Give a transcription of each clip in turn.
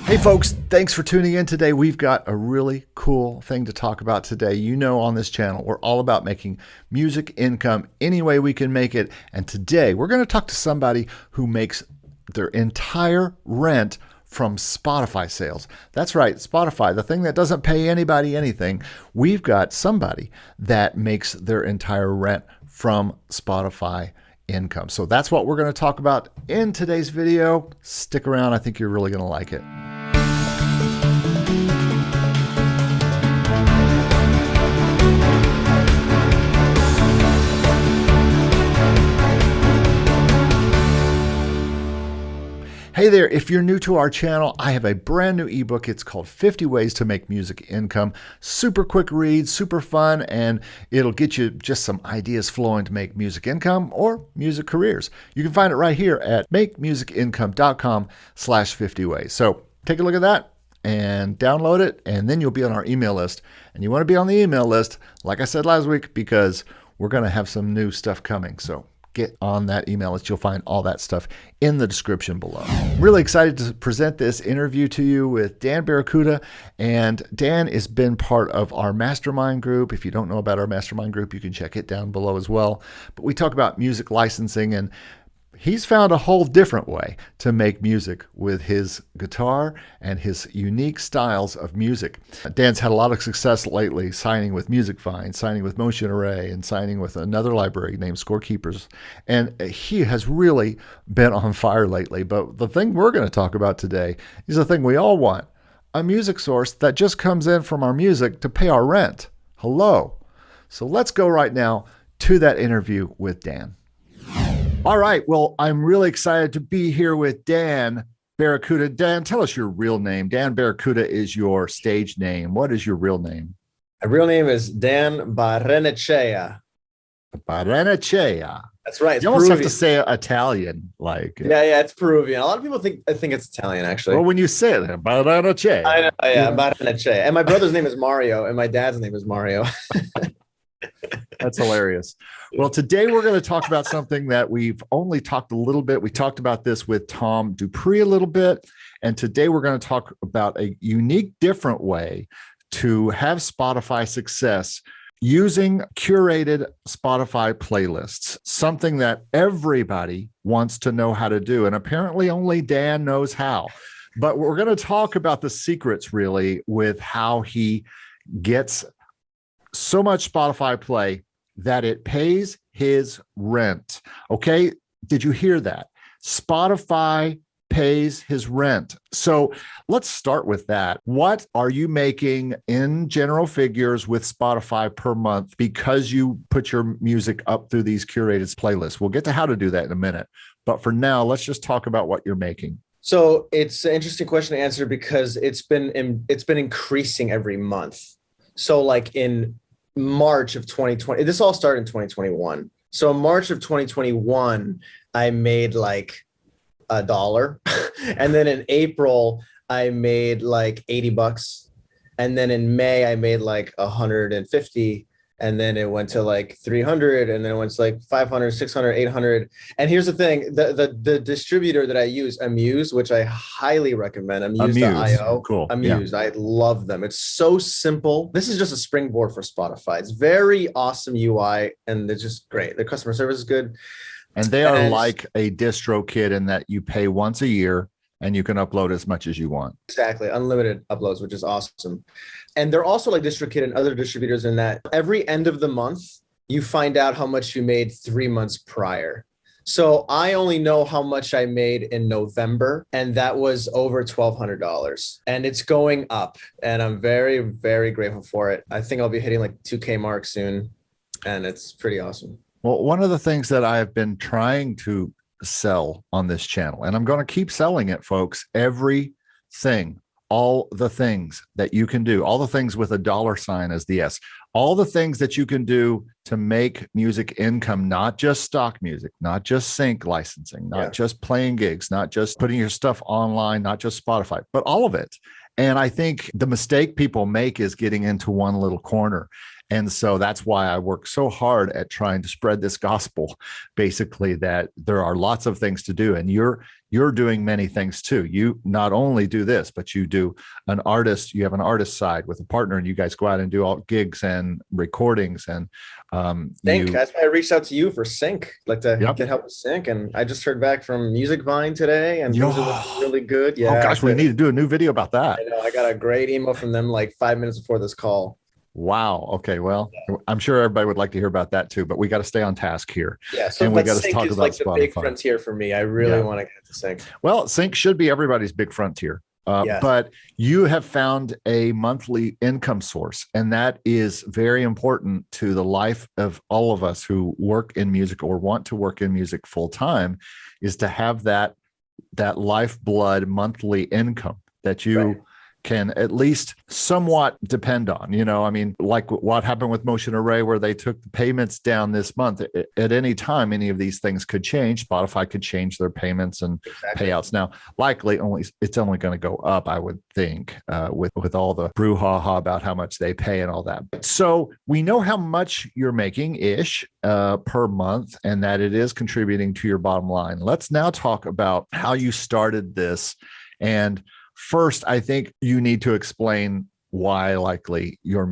Hey folks, thanks for tuning in today. We've got a really cool thing to talk about today. You know, on this channel, we're all about making music income any way we can make it. And today we're going to talk to somebody who makes their entire rent from Spotify sales. That's right, Spotify, the thing that doesn't pay anybody anything. We've got somebody that makes their entire rent from Spotify income. So that's what we're going to talk about in today's video. Stick around. I think you're really going to like it. Hey there, if you're new to our channel, I have a brand new ebook. It's called 50 Ways to Make Music Income. Super quick read, super fun, and it'll get you just some ideas flowing to make music income or music careers. You can find it right here at MakeMusicIncome.com/50 ways. So take a look at that and download it, and then you'll be on our email list. And you want to be on the email list, like I said last week, because we're going to have some new stuff coming. So get on that email list. You'll find all that stuff in the description below. I'm really excited to present this interview to you with Dan Barracuda. And Dan has been part of our mastermind group. If you don't know about our mastermind group, you can check it down below as well. But we talk about music licensing, and he's found a whole different way to make music with his guitar and his unique styles of music. Dan's had a lot of success lately, signing with Music Find, signing with Motion Array, and signing with another library named Scorekeepers. And he has really been on fire lately. But the thing we're going to talk about today is the thing we all want, a music source that just comes in from our music to pay our rent. Hello. So let's go right now to that interview with Dan. All right. Well, I'm really excited to be here with Dan Barracuda. Dan, tell us your real name. Dan Barracuda is your stage name. What is your real name? My real name is Dan Barracuda. Barracuda. That's right. You almost have to say Italian, like. Yeah, it's Peruvian. A lot of people think it's Italian, actually. Well, when you say it, Barracuda. I know, yeah, Barracuda. And my brother's name is Mario, and my dad's name is Mario. That's hilarious. Well, today we're going to talk about something that we've only talked a little bit. We talked about this with Tom Dupree a little bit. And today we're going to talk about a unique, different way to have Spotify success using curated Spotify playlists, something that everybody wants to know how to do. And apparently only Dan knows how. But we're going to talk about the secrets, really, with how he gets so much Spotify play that it pays his rent. Okay, did you hear that? Spotify pays his rent. So let's start with that. What are you making in general figures with Spotify per month because you put your music up through these curated playlists? We'll get to how to do that in a minute. But for now, let's just talk about what you're making. So it's an interesting question to answer because it's been increasing every month. So like in March of 2020, this all started in 2021. So in March of 2021, I made like $1. And then in April, I made like $80. And then in May, I made like 150. And then it went to like 300, and then it went to like 500, 600, 800. And here's the thing, the distributor that I use, Amuse, which I highly recommend, Amuse.io. Cool. Amuse, yeah. I love them. It's so simple. This is just a springboard for Spotify. It's very awesome UI, and it's just great. The customer service is good. And they are like a distro kit in that you pay once a year and you can upload as much as you want. Exactly. Unlimited uploads, which is awesome. And they're also like DistroKid and other distributors in that every end of the month, you find out how much you made 3 months prior. So I only know how much I made in November, and that was over $1,200. And it's going up, and I'm very, very grateful for it. I think I'll be hitting like 2K mark soon, and it's pretty awesome. Well, one of the things that I've been trying to sell on this channel, and I'm going to keep selling it, folks, everything, all the things that you can do, all the things with a $sign as the S, all the things that you can do to make music income, not just stock music, not just sync licensing, not just playing gigs, not just putting your stuff online, not just Spotify, but all of it. And I think the mistake people make is getting into one little corner. And so that's why I work so hard at trying to spread this gospel, basically, that there are lots of things to do. And you're you're doing many things too. You not only do this, but you have an artist side with a partner, and you guys go out and do all gigs and recordings and Sync. That's why I reached out to you for sync, like to Yep. get help with sync. And I just heard back from Music Vine today, and things are looking really good. Oh Yeah. gosh, we need to do a new video about that. I know. I got a great email from them like 5 minutes before this call. Wow. Okay. Well, I'm sure everybody would like to hear about that too, but we got to stay on task here. Yeah. So and we but got to sync talk is about like the big Spotify. frontier for me. I really want to get to sync. Well, sync should be everybody's big frontier. Yes. But you have found a monthly income source, and that is very important to the life of all of us who work in music or want to work in music full time, is to have that lifeblood monthly income that you can at least somewhat depend on. I mean, like what happened with Motion Array, where they took the payments down this month. At any time, any of these things could change. Spotify could change their payments and payouts. Now, likely it's only going to go up, I would think, with all the brouhaha about how much they pay and all that. So we know how much you're making ish per month, and that it is contributing to your bottom line. Let's now talk about how you started this. And first, I think you need to explain why likely your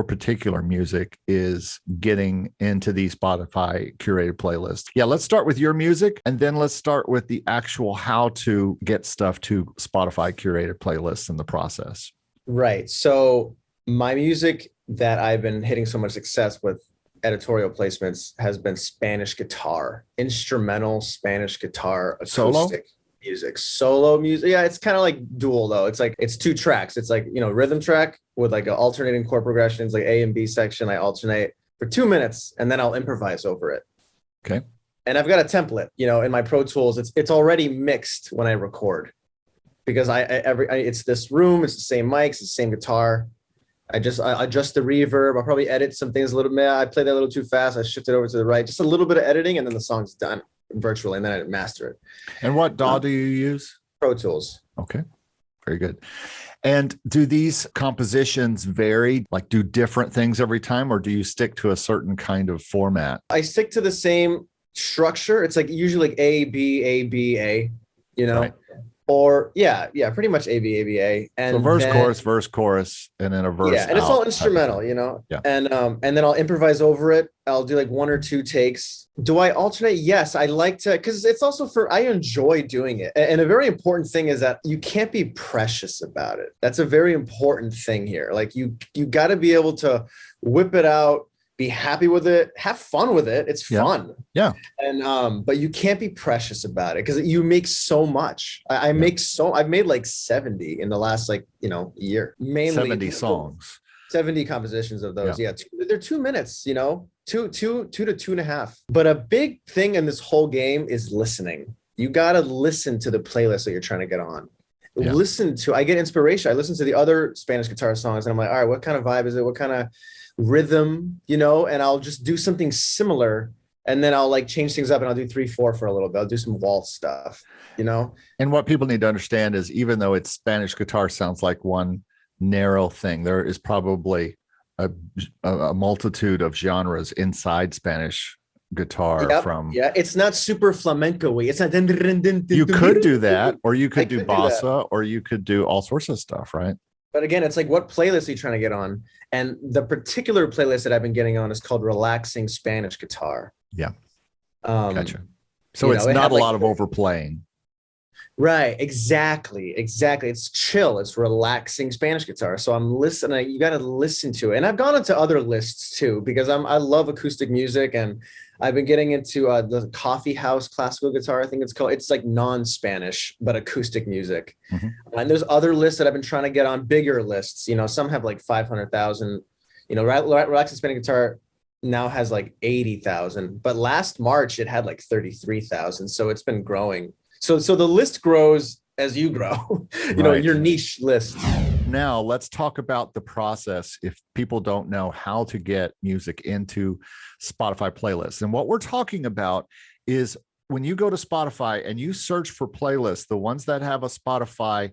particular music is getting into the Spotify curated playlist. Yeah, let's start with your music, and then let's start with the actual how to get stuff to Spotify curated playlists in the process. Right. So my music that I've been hitting so much success with editorial placements has been Spanish guitar, instrumental Spanish guitar, acoustic. Solo music. Yeah, it's kind of like dual though. It's 2 tracks. It's like, rhythm track with like an alternating chord progressions, like A and B section. I alternate for 2 minutes and then I'll improvise over it. Okay. And I've got a template, in my Pro Tools. It's already mixed when I record, because it's this room, it's the same mics, it's the same guitar. I adjust the reverb. I'll probably edit some things a little bit. I play that a little too fast. I shift it over to the right, just a little bit of editing, and then the song's done virtually, and then I master it. And what DAW do you use? Pro Tools. Okay, very good. And do these compositions vary, like do different things every time, or do you stick to a certain kind of format? I stick to the same structure. It's like usually like A, B, A, B, A, Right. Or pretty much A, B, A, B, A. And so verse, chorus, and then a verse. Yeah, and it's all instrumental, Yeah. And then I'll improvise over it. I'll do like 1 or 2 takes. Do I alternate? Yes, I like to, because it's also I enjoy doing it. And a very important thing is that you can't be precious about it. That's a very important thing here. Like you got to be able to whip it out, be happy with it, have fun with it. It's fun. Yeah. And but you can't be precious about it, because you make so much. I've made like 70 in the last year. Mainly 70 songs. 70 compositions of those. Yeah. They're 2 minutes, 2 to 2.5. But a big thing in this whole game is listening. You got to listen to the playlist that you're trying to get on. Yeah. I get inspiration. I listen to the other Spanish guitar songs, and I'm like, all right, what kind of vibe is it? What kind of rhythm, and I'll just do something similar, and then I'll like change things up, and I'll do 3/4 for a little bit. I'll do some waltz stuff, And what people need to understand is, even though it's Spanish guitar sounds like one narrow thing, there is probably a multitude of genres inside Spanish guitar. It's not super flamenco-y. It's not. You could do that, or you could do bossa, or you could do all sorts of stuff, right? But again, it's like, what playlist are you trying to get on? And the particular playlist that I've been getting on is called Relaxing Spanish Guitar. Yeah. Gotcha. So it's not a lot of overplaying. Right. Exactly. It's chill. It's relaxing Spanish guitar. So I'm listening. You got to listen to it. And I've gone into other lists too, because I love acoustic music, and I've been getting into the coffee house classical guitar, I think it's called. It's like non-Spanish, but acoustic music. Mm-hmm. And there's other lists that I've been trying to get on, bigger lists. Some have like 500,000. Relaxing Spanish guitar now has like 80,000. But last March, it had like 33,000. So it's been growing. So the list grows as you grow, your niche list. Now let's talk about the process if people don't know how to get music into Spotify playlists. And what we're talking about is when you go to Spotify and you search for playlists, the ones that have a Spotify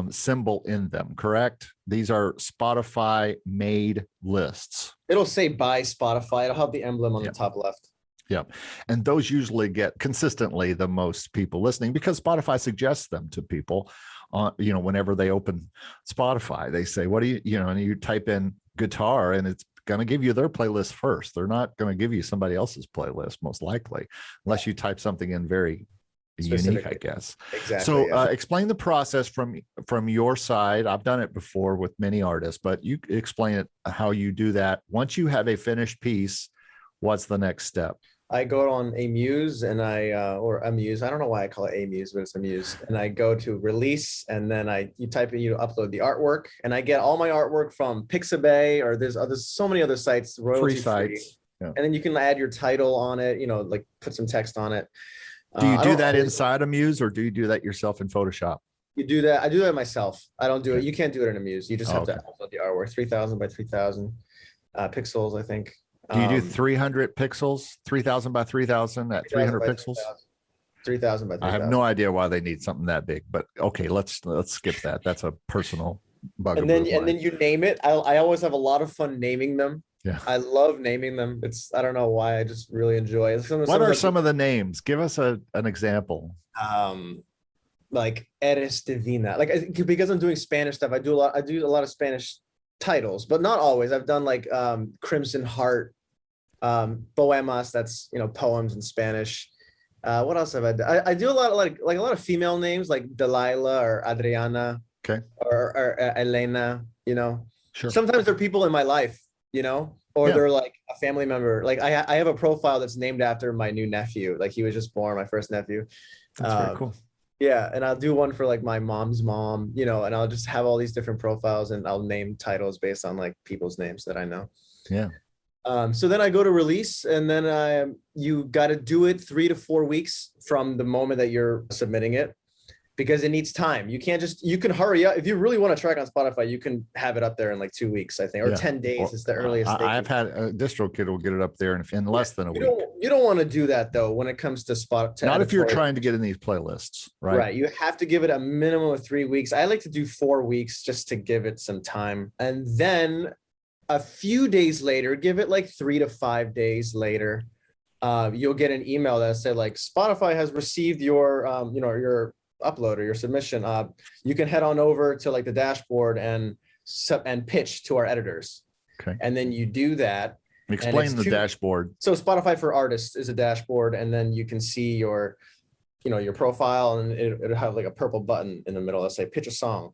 symbol in them, correct? These are Spotify made lists. It'll say by Spotify. It'll have the emblem on the top left. Yep. And those usually get consistently the most people listening because Spotify suggests them to people. Whenever they open Spotify, they say, what do you, and you type in guitar and it's going to give you their playlist first. They're not going to give you somebody else's playlist, most likely, unless you type something in very unique, I guess. Exactly. So explain the process from your side. I've done it before with many artists, but you explain it how you do that. Once you have a finished piece, what's the next step? I go on Amuse and or Amuse. I don't know why I call it Amuse, but it's Amuse. And I go to release, and then you type in, you upload the artwork, and I get all my artwork from Pixabay, or there's so many other sites, royalty free sites. Yeah. And then you can add your title on it, like put some text on it. Do you do that inside Amuse, or do you do that yourself in Photoshop? You do that. I do that myself. I don't do it. You can't do it in Amuse. You just have to upload the artwork, 3,000 by 3,000 pixels, I think. Do you do 300 pixels, 3,000 by 3,000 at 300 pixels? 3,000 by 3,000. I have no idea why they need something that big, but okay, let's skip that. That's a personal bug. And then you name it. I always have a lot of fun naming them. Yeah, I love naming them. I don't know why. I just really enjoy it. What are some of the names? Give us an example. Like Eres Divina. Like, because I'm doing Spanish stuff, I do a lot of Spanish titles, but not always. I've done like Crimson Heart, Poemas, that's poems in Spanish. What else have I done? I do a lot of like a lot of female names like Delilah or Adriana, or Elena. Sure. Sometimes they're people in my life, or they're like a family member. Like I have a profile that's named after my new nephew. Like, he was just born, my first nephew. That's very cool. Yeah, and I'll do one for like my mom's mom, and I'll just have all these different profiles, and I'll name titles based on like people's names that I know. Yeah. So then I go to release, and then you got to do it 3 to 4 weeks from the moment that you're submitting it, because it needs time. You can hurry up. If you really want to track on Spotify, you can have it up there in like 2 weeks, I think, or 10 days is the earliest. I've had a Distro Kid will get it up there in less than a week. You don't want to do that though when it comes to Spotify. Not if you're trying to get in these playlists, right? Right. You have to give it a minimum of 3 weeks. I like to do 4 weeks just to give it some time. And then a few days later, give it like 3 to 5 days later, you'll get an email that said like, Spotify has received your your upload or your submission. You can head on over to like the dashboard and pitch to our editors. Okay. And then you do that. Explain the dashboard. So Spotify for Artists is a dashboard, and then you can see your profile, and it'll have like a purple button in the middle that say pitch a song.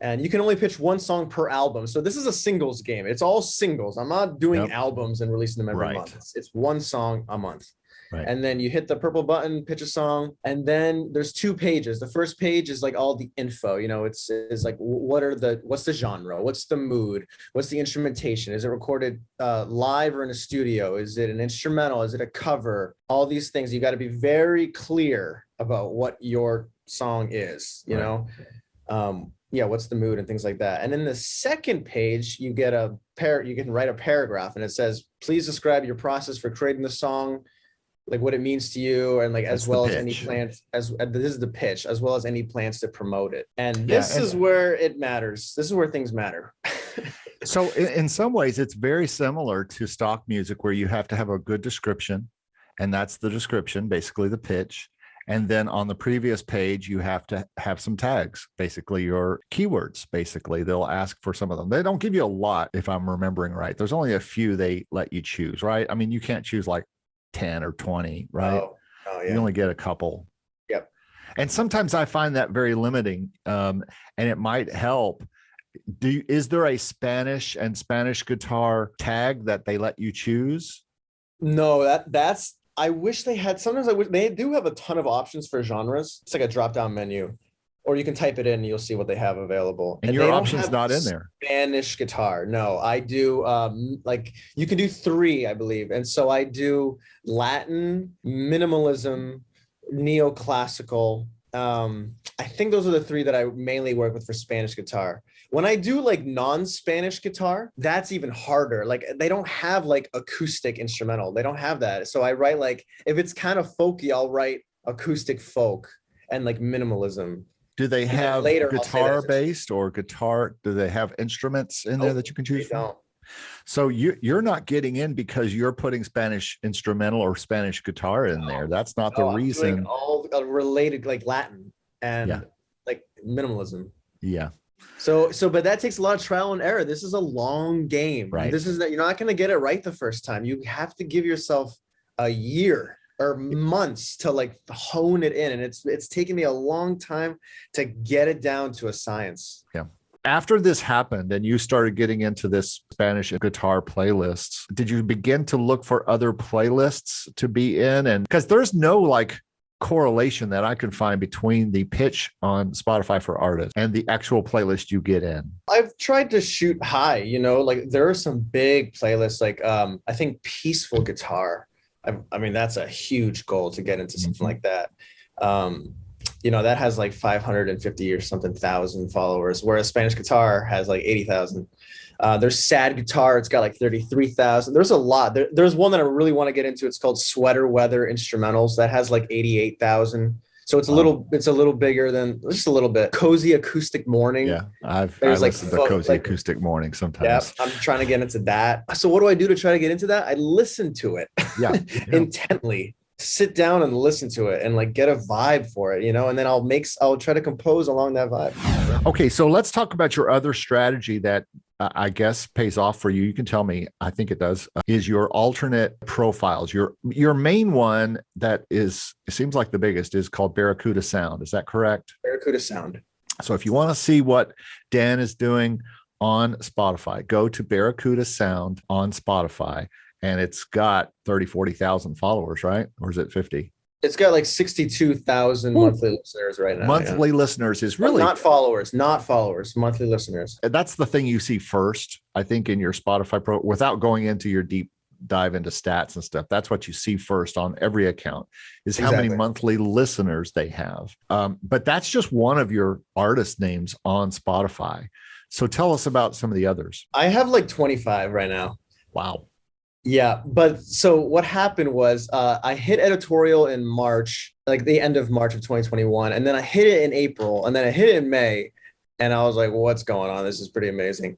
And you can only pitch one song per album. So this is a singles game. It's all singles. I'm not doing albums and releasing them every month. It's one song a month. Right. And then you hit the purple button, pitch a song, and then there's 2 pages. The first page is like all the info. It's like what's the genre, what's the mood, what's the instrumentation, is it recorded live or in a studio, is it an instrumental, is it a cover? All these things, you got to be very clear about what your song is. What's the mood and things like that. And then the second page, you get you can write a paragraph, and it says, please describe your process for creating the song, like what it means to you, and like as well as any plans, this is the pitch, as well as any plans to promote it. And this is where it matters. This is where things matter. So in some ways, it's very similar to stock music, where you have to have a good description, and that's the description, basically the pitch. And then on the previous page, you have to have some tags, basically your keywords. Basically, they'll ask for some of them. They don't give you a lot, if I'm remembering right. There's only a few they let you choose, right? I mean, you can't choose like 10 or 20, right? Oh, yeah. You only get a couple. Yep. And sometimes I find that very limiting, and it might help. Is there a Spanish and Spanish guitar tag that they let you choose? No, that's. I wish they had. Sometimes I wish they do have a ton of options for genres. It's like a drop-down menu, or you can type it in and you'll see what they have available. And your option's not in there. Spanish guitar. No, I do. Like you can do 3, I believe. And so I do Latin, minimalism, neoclassical. I think those are the 3 that I mainly work with for Spanish guitar. When I do like non-Spanish guitar, that's even harder. Like they don't have like acoustic instrumental. They don't have that. So I write like, if it's kind of folky, I'll write acoustic folk and like minimalism. Do they have guitar based or guitar? Do they have instruments in there that you can choose from? So you're not getting in because you're putting Spanish instrumental or Spanish guitar in there. That's not the I'm doing reason. all related, like Latin Yeah. and like minimalism. Yeah. But that takes a lot of trial and error. This is a long game. Right. This is that you're not going to get it right the first time. You have to give yourself a year or months to like hone it in. And it's taken me a long time to get it down to a science. Yeah. After this happened and you started getting into this Spanish guitar playlists, did you begin to look for other playlists to be in? And because there's no like correlation that I can find between the pitch on Spotify for artists and the actual playlist you get in. I've tried to shoot high, like there are some big playlists, like I think Peaceful Guitar. I mean, that's a huge goal to get into something like that. That has like 550 or something thousand followers, whereas Spanish Guitar has like 80,000. There's Sad Guitar. It's got like 33,000. There's a lot. There's one that I really want to get into. It's called Sweater Weather Instrumentals. That has like 88,000. So it's a little bigger than just a little bit. Cozy Acoustic Morning. Yeah, I listen to Cozy Acoustic Morning sometimes. Yeah, I'm trying to get into that. So what do I do to try to get into that? I listen to it intently. Sit down and listen to it and like get a vibe for it, and then I'll try to compose along that vibe. Okay, so let's talk about your other strategy that I guess pays off for you. You can tell me, I think it does, is your alternate profiles. Your main one that it seems like the biggest is called Barracuda Sound. Is that correct? Barracuda Sound. So if you want to see what Dan is doing on Spotify, go to Barracuda Sound on Spotify. And it's got 30, 40,000 followers, right? Or is it 50? It's got like 62,000 monthly listeners right now. Monthly listeners is really not followers, monthly listeners. That's the thing you see first, I think, in your Spotify pro, without going into your deep dive into stats and stuff. That's what you see first on every account is how many monthly listeners they have. But that's just one of your artist names on Spotify. So tell us about some of the others. I have like 25 right now. Wow. Yeah, but so what happened was I hit editorial in March, like the end of March of 2021, and then I hit it in April, and then I hit it in May, and I was like, well, what's going on? This is pretty amazing.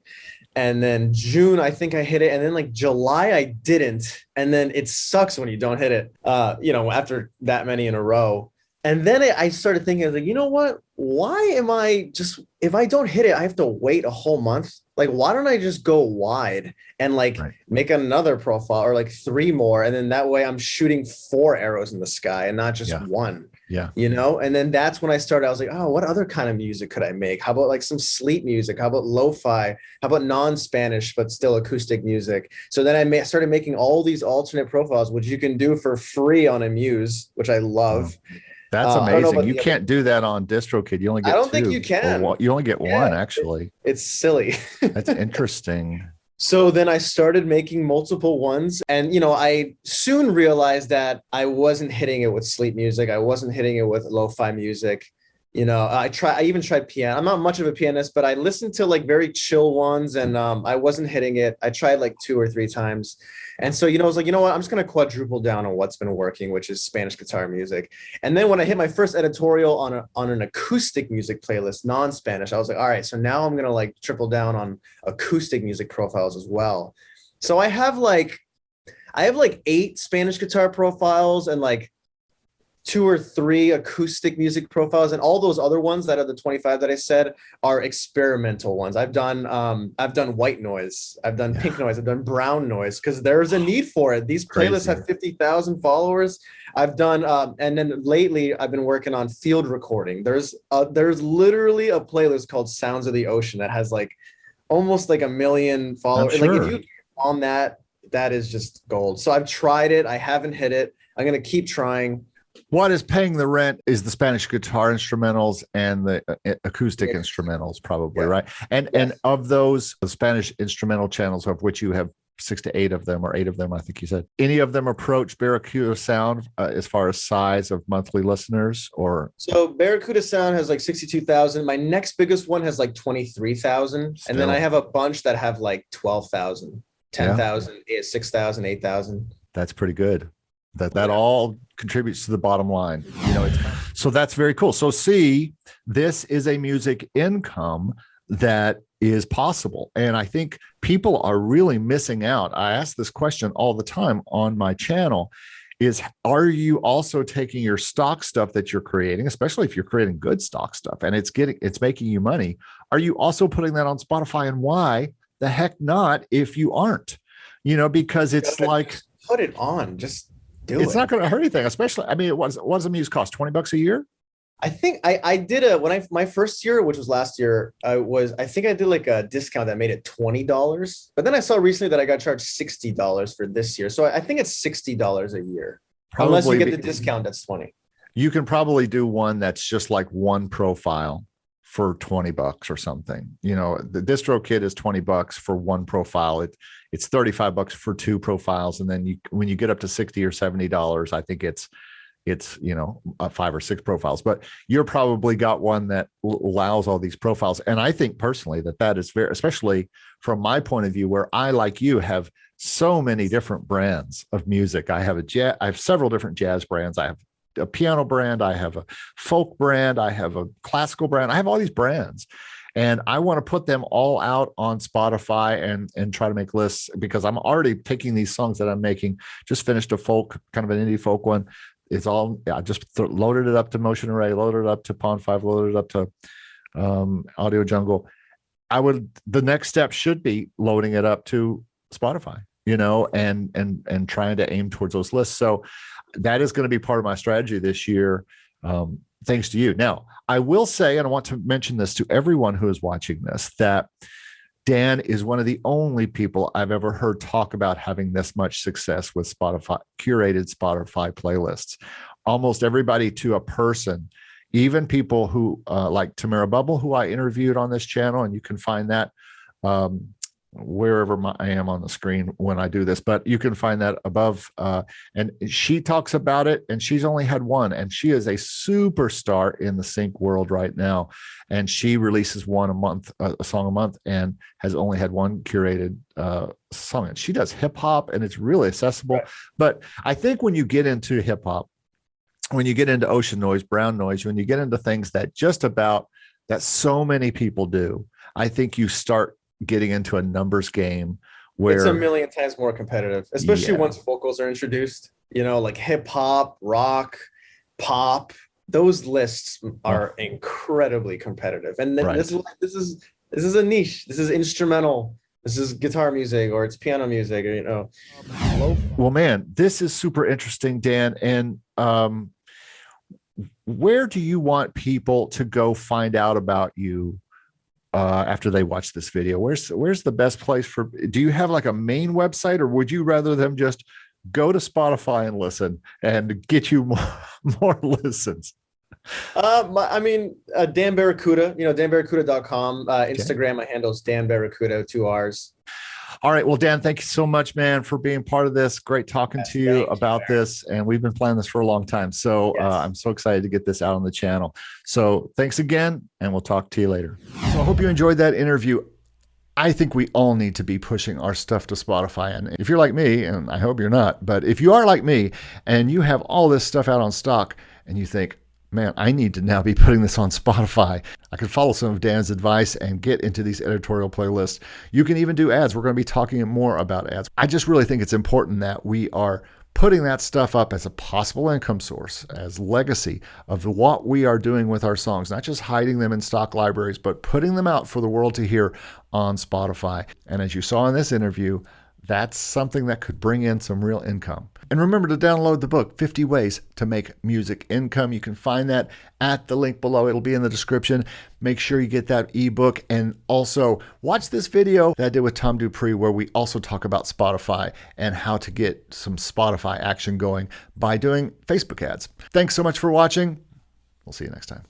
And then June, I think I hit it, and then like July, I didn't, and then it sucks when you don't hit it, after that many in a row. And then I started thinking, I was like, you know what? Why am I just, if I don't hit it, I have to wait a whole month. Like, why don't I just go wide and like make another profile or like 3 more? And then that way I'm shooting 4 arrows in the sky and not just one. Yeah. And then that's when I started. I was like, oh, what other kind of music could I make? How about like some sleep music? How about lo-fi? How about non-Spanish, but still acoustic music? So then I started making all these alternate profiles, which you can do for free on Amuse, which I love. That's amazing. You can't do that on DistroKid. You only get 2. I don't think you can. You only get 1, actually. It's silly. That's interesting. So then I started making multiple ones. And, I soon realized that I wasn't hitting it with sleep music. I wasn't hitting it with lo-fi music. I even tried piano. I'm not much of a pianist, but I listened to like very chill ones and I wasn't hitting it. I tried like 2 or 3 times. And so, I was like, you know what, I'm just going to quadruple down on what's been working, which is Spanish guitar music. And then when I hit my first editorial on an acoustic music playlist, non-Spanish, I was like, all right, so now I'm going to like triple down on acoustic music profiles as well. So I have like 8 Spanish guitar profiles and like 2 or 3 acoustic music profiles, and all those other ones that are the 25 that I said are experimental ones. I've done white noise, I've done pink noise, I've done brown noise because there's a need for it. These playlists have 50,000 followers. I've done and then lately I've been working on field recording. There's literally a playlist called Sounds of the Ocean that has like almost like 1 million followers. Sure. Like if you on that is just gold. So I've tried it. I haven't hit it. I'm gonna keep trying. What is paying the rent is the Spanish guitar instrumentals and the acoustic instrumentals, probably, right? And of those Spanish instrumental channels, of which you have 6 to 8 of them, or 8 of them, I think you said, any of them approach Barracuda Sound as far as size of monthly listeners? Or so Barracuda Sound has like 62,000. My next biggest one has like 23,000, and then I have a bunch that have like 12,000, 10,000, 6,000, 8,000. That's pretty good. That all contributes to the bottom line. So that's very cool. So see, this is a music income that is possible. And I think people are really missing out. I ask this question all the time on my channel is, are you also taking your stock stuff that you're creating, especially if you're creating good stock stuff and it's making you money? Are you also putting that on Spotify? And why the heck not if you aren't? Because it's like, put it on, just do it. It's not going to hurt anything, especially, I mean, what does Amuse cost? $20 a year? I think I did my first year, which was last year, I think I did like a discount that made it $20. But then I saw recently that I got charged $60 for this year. So I think it's $60 a year. Probably, unless you get the discount, that's 20. You can probably do one that's just like one profile for $20 or something. The Distro kit is $20 for one profile. It's $35 for two profiles. And then when you get up to $60 or $70, I think it's 5 or 6 profiles, but you're probably got one that allows all these profiles. And I think personally that is very, especially from my point of view, where I, like you, have so many different brands of music. I have several different jazz brands. I have a piano brand. I have a folk brand. I have a classical brand. I have all these brands. And I want to put them all out on Spotify and try to make lists, because I'm already taking these songs that I'm making. Just finished a folk, kind of an indie folk one. It's all, I just loaded it up to Motion Array, loaded it up to Pond 5, loaded it up to Audio Jungle. The next step should be loading it up to Spotify, and trying to aim towards those lists. So that is going to be part of my strategy this year, thanks to you. Now, I will say, and I want to mention this to everyone who is watching this, that Dan is one of the only people I've ever heard talk about having this much success with Spotify, curated Spotify playlists. Almost everybody to a person, even people who like Tamara Bubble, who I interviewed on this channel, and you can find that wherever I am on the screen when I do this, but you can find that above. And she talks about it, and she's only had one, and she is a superstar in the sync world right now. And she releases one a month, a song a month, and has only had one curated song. And she does hip hop, and it's really accessible. Right. But I think when you get into hip hop, when you get into ocean noise, brown noise, when you get into things that so many people do, I think you start getting into a numbers game where it's a million times more competitive, especially once vocals are introduced. Like hip hop, rock, pop, those lists are incredibly competitive. And then this is a niche. This is instrumental. This is guitar music, or it's piano music, or Well, man, this is super interesting, Dan. And where do you want people to go find out about you after they watch this video? Where's the best place do you have like a main website, or would you rather them just go to Spotify and listen and get you more listens? Dan Barracuda, danbarracuda.com. Instagram, my handle is Dan Barracuda, 2 R's. All right. Well, Dan, thank you so much, man, for being part of this. Great talking to you about this. And we've been planning this for a long time. So I'm so excited to get this out on the channel. So thanks again, and we'll talk to you later. So I hope you enjoyed that interview. I think we all need to be pushing our stuff to Spotify. And if you're like me, and I hope you're not, but if you are like me and you have all this stuff out on stock and you think, man, I need to now be putting this on Spotify, I could follow some of Dan's advice and get into these editorial playlists. You can even do ads. We're going to be talking more about ads. I just really think it's important that we are putting that stuff up as a possible income source, as legacy of what we are doing with our songs, not just hiding them in stock libraries, but putting them out for the world to hear on Spotify. And as you saw in this interview, that's something that could bring in some real income. And remember to download the book, 50 Ways to Make Music Income. You can find that at the link below. It'll be in the description. Make sure you get that ebook. And also watch this video that I did with Tom Dupree, where we also talk about Spotify and how to get some Spotify action going by doing Facebook ads. Thanks so much for watching. We'll see you next time.